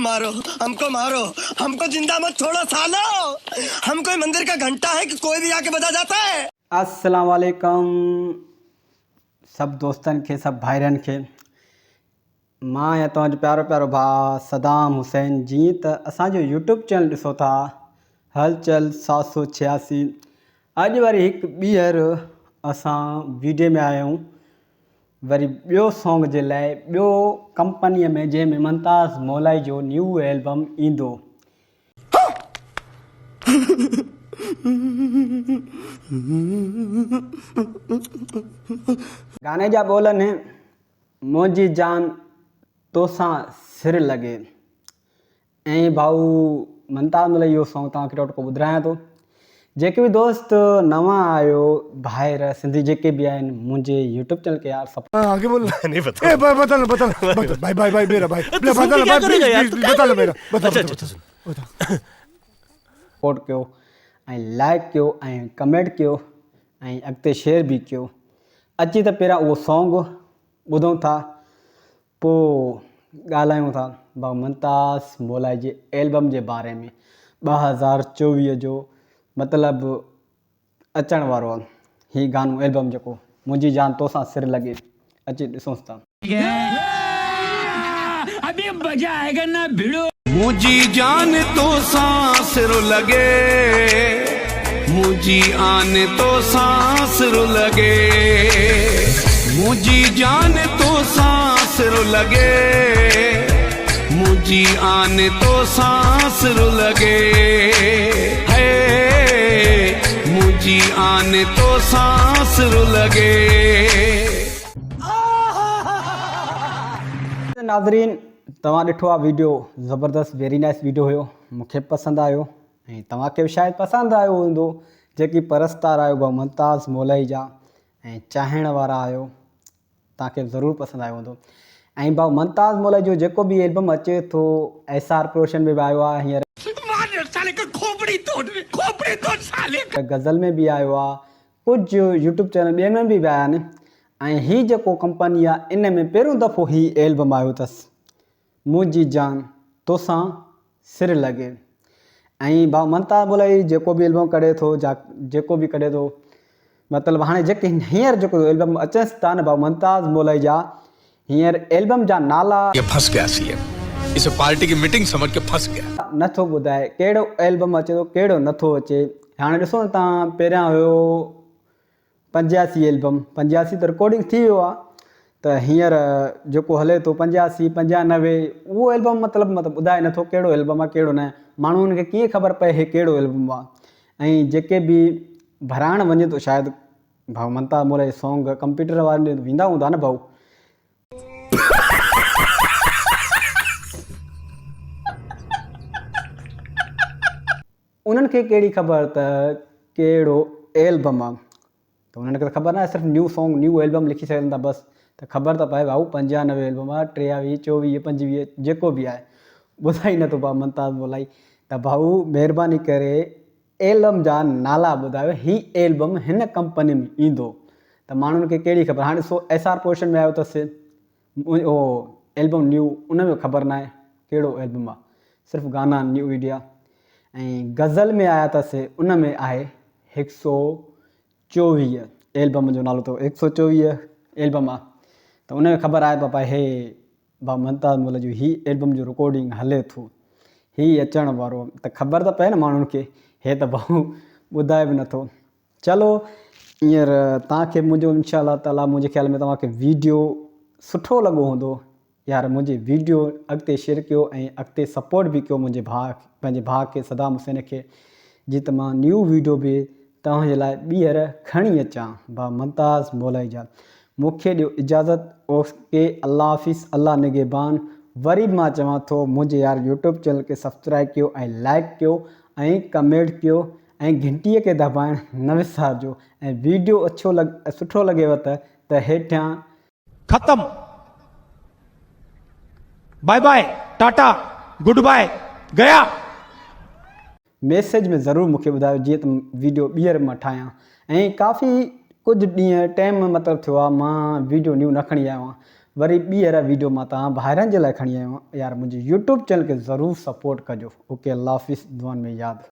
हमको मारो, हमको जिंदा मत छोड़ो सालो। हम कोई मंदिर का घंटा है कि कोई भी आके बजा जाता है। अस्सलाम वालेकुम सब दोस्तन के, सब भाईरन के। मां या तव्हांजो प्यारो प्यारो भाउ सदाम हुसैन। जी त असांजो यूट्यूब चैनल ॾिसो था, हलचल 786। अॼु वरी हिकु ॿीहर असां वीडियो में आया आहियूं, वरी ॿियो सॉन्ग जे लाइ, ॿियो कंपनीअ में जंहिंमें मुमताज़ मौलाई जो न्यू एल्बम ईंदो। गाने जा बोल आहिनि, मुंहिंजी जान तोसां सिर लॻे। ऐं भाऊ मुमताज़ मौलाई इहो सॉन्ग तव्हांखे टोटको ॿुधायां थो। जेके भी दोस्त नवां आयो भाइर सिंधी जेके भी आहिनि मुंहिंजे यूट्यूब चैनल के यार आगे बोल। नहीं बता भाई भाई भाई मेरा भाई बता मेरा बता सपोर्ट कयो ऐं लाइक कयो ऐं कमेंट कयो ऐं अॻिते शेयर भी कयो। अची त पहिरियां उहो सॉन्ग ॿुधूं था, पोइ ॻाल्हायूं था भाऊ मुमताज़ मौलाई जे एल्बम जे बारे में। 2024 जो मतिलबु अचण वारो आहे हीउ गानो एल्बम जेको मुंहिंजी जान तोसां सिर लॻे। अची ॾिसूंसि था। अभी मजा आएगा ना भिड़ो। मुझी जान तो सांसर लगे, मुझी आन तो सांसर लगे, मुझी जान तो सांसर लगे, मुझी आन तो सांसर लगे है, मुझी आन तो सांसर लगे। नाज़रीन तव्हां ॾिठो आहे वीडियो, ज़बरदस्त वेरी नाइस वीडियो हुयो, मूंखे पसंदि आयो ऐं तव्हांखे बि शायदि पसंदि आयो हूंदो। जेकी परस्तार आहियो भाऊ मुमताज़ मौलाई जा ऐं चाहण वारा आहियो, तव्हांखे ज़रूरु पसंदि आयो हूंदो। ऐं भाऊ मुमताज़ मौलाई जो जेको बि एल्बम अचे थो, SR प्रोडक्शन में बि आयो आहे, हींअर गज़ल में बि आयो आहे, कुझु यूट्यूब चैनल ॿियनि में बि आया आहिनि। ऐं हीअ जेको कंपनी आहे इन में पहिरियों दफ़ो हीउ एल्बम आयो अथसि, मुंहिंजी जान तोसां सिर लॻे। ऐं भाऊ मुमताज़ मौलाई जेको बि एल्बम कढे थो, जेको बि कढे थो, मतिलबु हाणे जेके हींअर जेको एल्बम अचनि था न भाऊ मुमताज़ मौलाई जा, हींअर एल्बम जा नाला ये फंस गया सीएम, इसे पार्टी की मीटिंग समझ के फंस गया। नथो ॿुधाए कहिड़ो एल्बम अचे थो कहिड़ो नथो अचे। हाणे ॾिसो न तव्हां, पहिरियां हुयो 85 एल्बम, 85 त रिकॉर्डिंग थी वियो आहे, त हींअर जेको हले थो 85, 95 उहो एल्बम मतिलबु ॿुधाए नथो कहिड़ो एल्बम आहे कहिड़ो न। माण्हुनि खे कीअं ख़बर पए हे कहिड़ो एल्बम आहे। ऐं जेके बि भराइण वञे थो, शायदि भाऊ मुमताज़ मौलाई सॉन्ग कंप्यूटर वारनि ॾे वेंदा हूंदा न भाऊ। उन्हनि खे कहिड़ी ख़बर त कहिड़ो एल्बम आहे, त उन्हनि खे त ख़बर न आहे, सिर्फ़ु न्यू सॉन्ग न्यू एल्बम लिखी सघनि था बसि, त ख़बर त पए भाऊ 95 एल्बम आहे, 23, 24, 25 जेको बि आहे ॿुधाई नथो भाऊ मुमताज़ मौलाई। त भाऊ महिरबानी करे एल्बम जा नाला ॿुधायो, हीउ एल्बम हिन कंपनी में ईंदो त माण्हुनि खे कहिड़ी ख़बर। हाणे ॾिसो SR प्रोडक्शन में आयो अथसि उहो एल्बम न्यू, उन में ख़बर न आहे कहिड़ो एल्बम आहे, सिर्फ़ु गाना न्यू वीडियो। ऐं गज़ल में आया अथसि, उन में आहे 124 एल्बम जो नालो अथव, 124 एल्बम आहे, त उन में ख़बर आहे पापा हे भाऊ मुमताज़ मौलाई जो हीउ एल्बम जो रिकॉर्डिंग हले थो, हीउ अचण वारो, त ख़बर त पए न माण्हुनि खे, हे त भाऊ ॿुधाए बि नथो। चलो हींअर तव्हांखे मुंहिंजो इंशाअल्लाह ताला, मुंहिंजे ख़्याल में तव्हांखे वीडियो सुठो लॻो हूंदो यार। मुंहिंजे वीडियो अॻिते शेयर कयो ऐं अॻिते सपोर्ट बि कयो मुंहिंजे भाउ, पंहिंजे भाउ खे सदाम हुसैन खे, जीअं त मां न्यू वीडियो बि तव्हांजे लाइ ॿीहर खणी अचां भाउ मुमताज़ मौलाई जा। मूंखे ॾियो इजाज़त, ओके, अल्लाह हाफ़िज़, अल्लाह निगहबान। वरी मां चवां थो मुंहिंजे यार यूट्यूब चैनल खे सब्सक्राइब कयो ऐं लाइक कयो ऐं कमेंट कयो ऐं घंटीअ खे दॿाइण न विसारिजो। ऐं वीडियो सुठो लॻेव त हेठियां खत्म, bye bye, tata, goodbye, गया मैसेज में ज़रूरु मूंखे ॿुधायो, जीअं त वीडियो ॿीहर मां ठाहियां। ऐं काफ़ी कुछ ॾींहं टाइम मतिलबु थियो आहे मां वीडियो न्यू न खणी आयो आहियां। वरी ॿीहर वीडियो मां तव्हां भाइरनि जे लाइ खणी आयो आहियां। यार मुंहिंजे यूट्यूब चैनल खे ज़रूरु सपोर्ट कजो। ओके, अल्लाह हाफ़िज़, दुआनि में यादि।